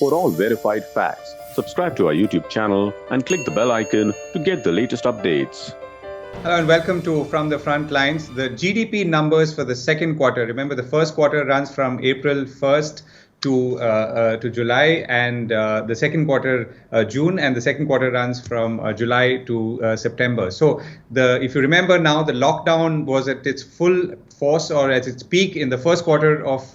For all verified facts, subscribe to our YouTube channel and click the bell icon to get the latest updates. Hello and welcome to From the Front Lines. The GDP numbers for the second quarter. Remember, the first quarter runs from April 1st to July, and the second quarter June, and the second quarter runs from July to September. So if you remember now, the lockdown was at its full force or at its peak in the first quarter of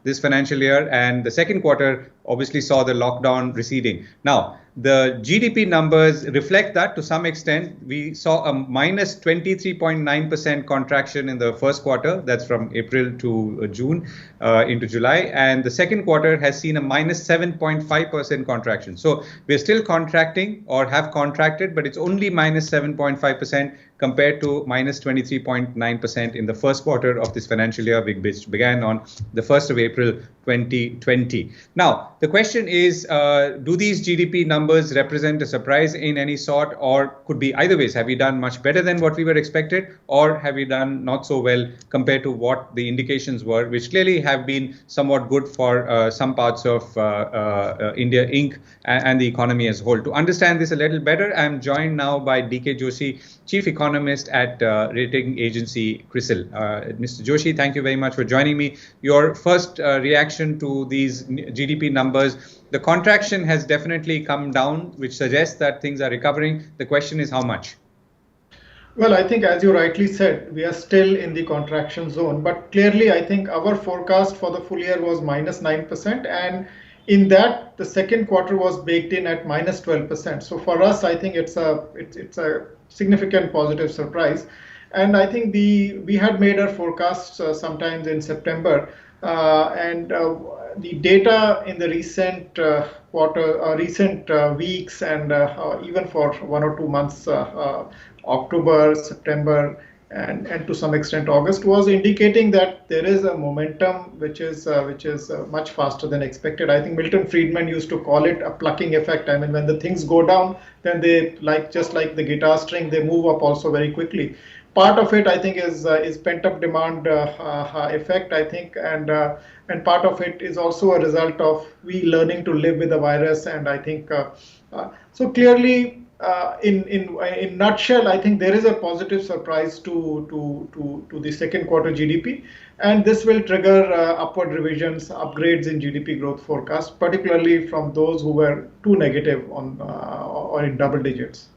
this financial year, and the second quarter obviously saw the lockdown receding. Now, the GDP numbers reflect that to some extent. We saw a minus 23.9% contraction in the first quarter. That's from April to June into July. And the second quarter has seen a minus 7.5% contraction. So we're still contracting or have contracted, but it's only minus 7.5% compared to minus 23.9% in the first quarter of this financial year, which began on the 1st of April 2020. Now, the question is, do these GDP numbers represent a surprise in any sort, or could be either ways? Have we done much better than what we were expected, or have we done not so well compared to what the indications were, which clearly have been somewhat good for some parts of India Inc. and the economy as a whole? To understand this a little better, I'm joined now by D.K. Joshi, Chief Economist at rating agency CRISIL. Mr. Joshi, thank you very much for joining me. Your first reaction to these GDP numbers. The contraction has definitely come down, which suggests that things are recovering. The question is how much? Well, I think, as you rightly said, we are still in the contraction zone. But clearly, I think our forecast for the full year was minus 9%. And in that, the second quarter was baked in at minus 12%. So for us, I think it's a significant positive surprise. And I think we had made our forecasts sometimes in September. The data in the recent recent weeks, and even for 1 or 2 months, October, September, and to some extent August, was indicating that there is a momentum which is much faster than expected. I think Milton Friedman used to call it a plucking effect. I mean, when the things go down, then they, just like the guitar string, they move up also very quickly. Part of it, I think, is pent-up demand effect, I think, and part of it is also a result of we learning to live with the virus. And I think so clearly, in nutshell, I think there is a positive surprise to the second quarter GDP, and this will trigger upward revisions, upgrades in GDP growth forecast, particularly from those who were too negative on or in double digits.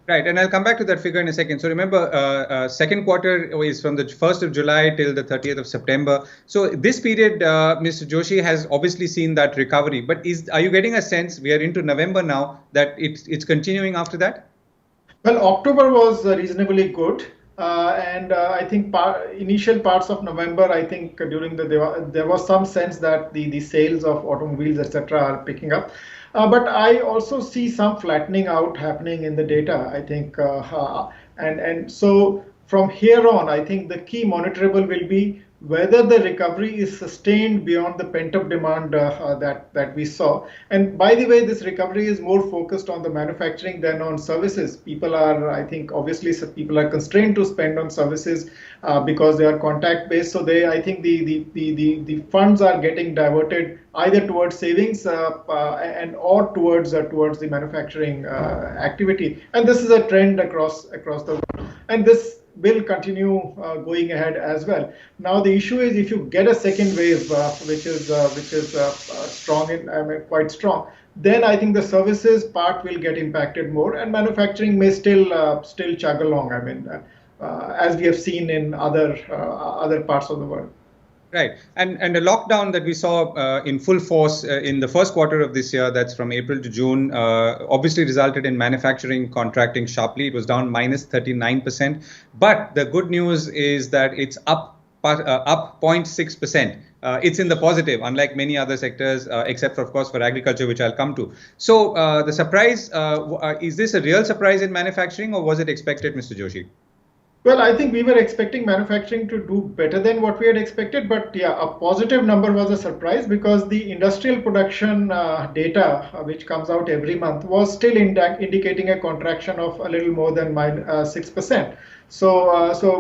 Right, and I'll come back to that figure in a second. So remember, second quarter is from the 1st of July till the 30th of September. So this period, Mr. Joshi, has obviously seen that recovery. But are you getting a sense, we are into November now, that it's continuing after that? Well, October was reasonably good. And I think initial parts of November, I think during there was some sense that the sales of automobiles, etc., are picking up. But I also see some flattening out happening in the data, I think. And so from here on, I think the key monitorable will be whether the recovery is sustained beyond the pent-up demand that we saw. And by the way, this recovery is more focused on the manufacturing than on services. People are, I think, obviously, people are constrained to spend on services because they are contact-based. So I think the funds are getting diverted either towards savings or towards the manufacturing activity. And this is a trend across the world. And this will continue going ahead as well. Now the issue is, if you get a second wave, which is strong, quite strong, then I think the services part will get impacted more, and manufacturing may still chug along. I mean, as we have seen in other parts of the world. Right. And the lockdown that we saw in full force in the first quarter of this year, that's from April to June, obviously resulted in manufacturing contracting sharply. It was down minus 39%. But the good news is that it's up 0.6%. It's in the positive, unlike many other sectors, except for, of course, for agriculture, which I'll come to. So the surprise, is this a real surprise in manufacturing, or was it expected, Mr. Joshi? Well, I think we were expecting manufacturing to do better than what we had expected. But yeah, a positive number was a surprise, because the industrial production data, which comes out every month, was still indicating a contraction of a little more than 6%.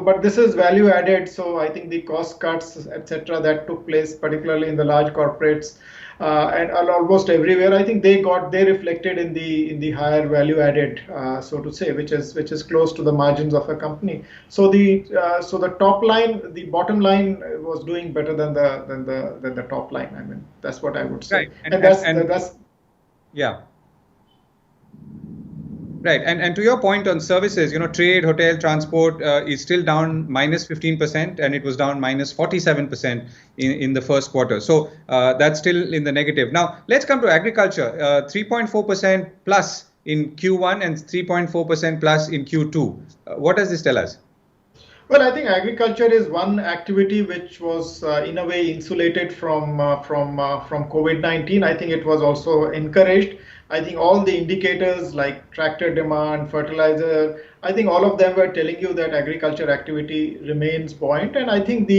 But this is value added. So I think the cost cuts, etc., that took place, particularly in the large corporates, and almost everywhere. I think they reflected in the higher value added, so to say, which is close to the margins of a company. So the top line, the bottom line was doing better than the top line. I mean, that's what I would say. Right. And that's yeah. Right, and to your point on services, trade, hotel, transport is still down minus 15%, and it was down minus 47% in the first quarter. So that's still in the negative. Now let's come to agriculture. 3.4% plus in Q1 and 3.4% plus in Q2. What does this tell us? Well, I think agriculture is one activity which was in a way insulated from COVID-19. I think it was also encouraged. I think all the indicators like tractor demand, fertilizer, I think all of them were telling you that agriculture activity remains buoyant. And I think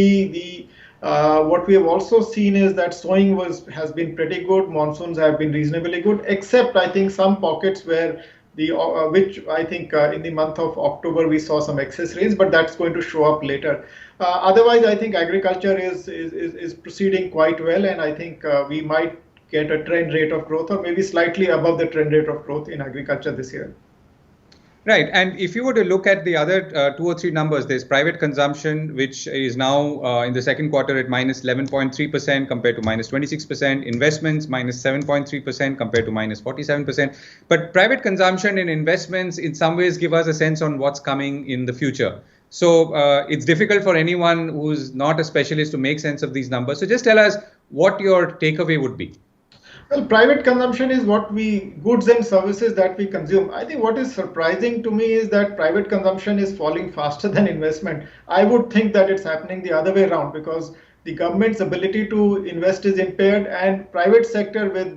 what we have also seen is that sowing has been pretty good. Monsoons have been reasonably good, except I think some pockets where which I think in the month of October we saw some excess rains, but that's going to show up later. Otherwise, I think agriculture is proceeding quite well, and I think we might get a trend rate of growth or maybe slightly above the trend rate of growth in agriculture this year. Right. And if you were to look at the other 2 or 3 numbers, there's private consumption, which is now in the second quarter at minus 11.3% compared to minus 26%. Investments minus 7.3% compared to minus 47%. But private consumption and investments in some ways give us a sense on what's coming in the future. So it's difficult for anyone who's not a specialist to make sense of these numbers. So just tell us what your takeaway would be. Well, private consumption is goods and services that we consume. I think what is surprising to me is that private consumption is falling faster than investment. I would think that it's happening the other way around because the government's ability to invest is impaired and private sector with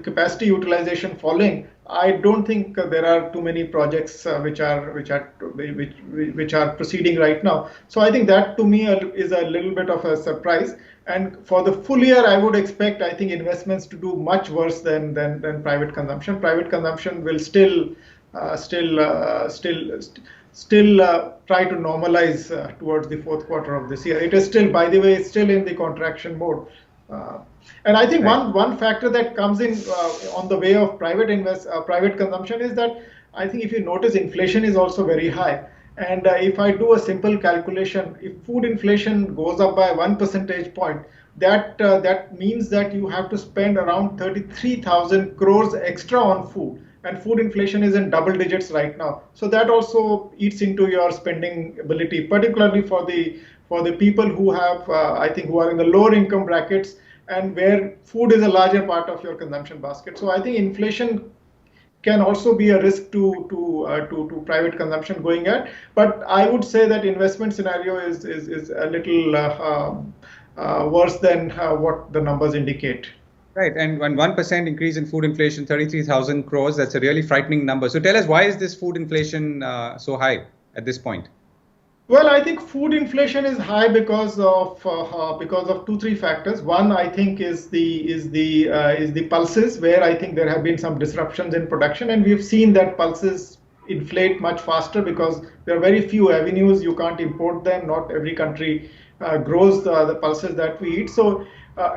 capacity utilization falling. I don't think there are too many projects which are proceeding right now. So I think that to me is a little bit of a surprise. And for the full year, I would expect, I think, investments to do much worse than private consumption. Private consumption will still try to normalize towards the fourth quarter of this year. It is still, by the way, it's still in the contraction mode. And I think one factor that comes in on the way of private consumption is that I think if you notice, inflation is also very high. And if I do a simple calculation, if food inflation goes up by 1 percentage point, that means that you have to spend around 33,000 crores extra on food. And food inflation is in double digits right now. So that also eats into your spending ability, particularly for the people who have, who are in the lower income brackets and where food is a larger part of your consumption basket. So I think inflation can also be a risk to private consumption going ahead. But I would say that investment scenario is a little worse than what the numbers indicate. Right, and 1% increase in food inflation, 33,000 crores, that's a really frightening number. So tell us, why is this food inflation so high at this point? Well, I think food inflation is high because of 2-3 factors. One, I think, is the pulses, where I think there have been some disruptions in production, and we've seen that pulses inflate much faster because there are very few avenues. You can't import them. Not every country grows the pulses that we eat. So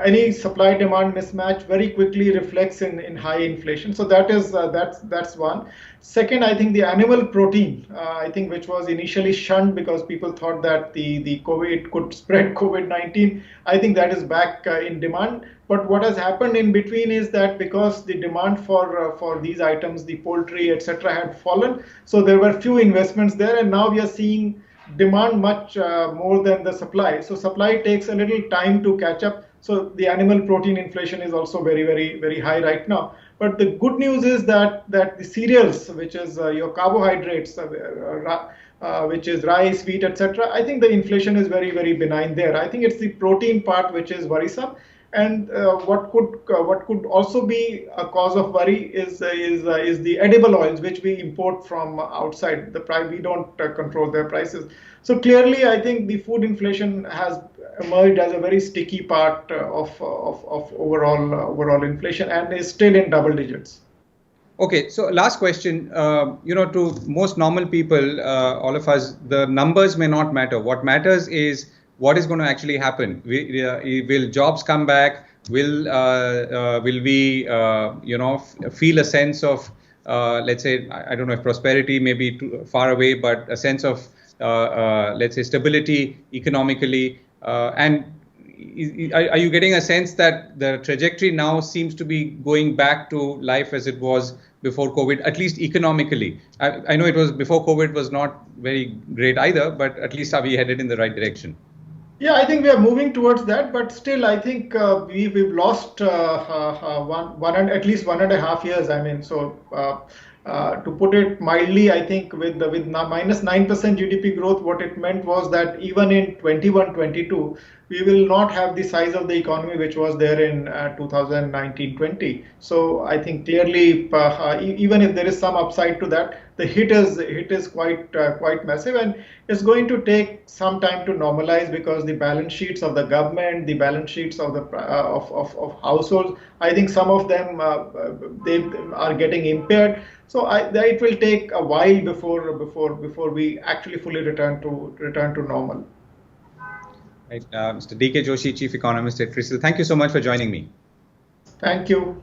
any supply-demand mismatch very quickly reflects in high inflation. So that's one. Second, I think the animal protein, which was initially shunned because people thought that the COVID could spread COVID-19. I think that is back in demand. But what has happened in between is that because the demand for these items, the poultry, etc., had fallen, so there were few investments there, and now we are seeing demand much more than the supply. So supply takes a little time to catch up. So the animal protein inflation is also very, very, very high right now. But the good news is that the cereals, which is your carbohydrates, which is rice, wheat, etc., I think the inflation is very, very benign there. I think it's the protein part which is worrisome. And what could also be a cause of worry is the edible oils which we import from outside. We don't control their prices. So clearly, I think the food inflation has emerged as a very sticky part of overall inflation and is still in double digits. Okay, so last question. To most normal people, all of us, the numbers may not matter. What matters is what is going to actually happen. Will jobs come back? Will we feel a sense of let's say, I don't know if prosperity may be too far away, but a sense of let's say stability economically, and are you getting a sense that the trajectory now seems to be going back to life as it was before COVID, at least economically? I know it was before COVID was not very great either, but at least are we headed in the right direction? Yeah, I think we are moving towards that, but still, I think we've lost at least 1.5 years. I mean, so to put it mildly, I think with minus 9% GDP growth, what it meant was that even in 21-22, we will not have the size of the economy which was there in 2019-20. So I think clearly, even if there is some upside to that, the hit is quite massive, and it's going to take some time to normalize, because the balance sheets of the government, the balance sheets of the of households, I think some of them they are getting impaired. So it will take a while before we actually fully return to normal. Right, Mr. D.K. Joshi, Chief Economist at CRISIL. Thank you so much for joining me. Thank you.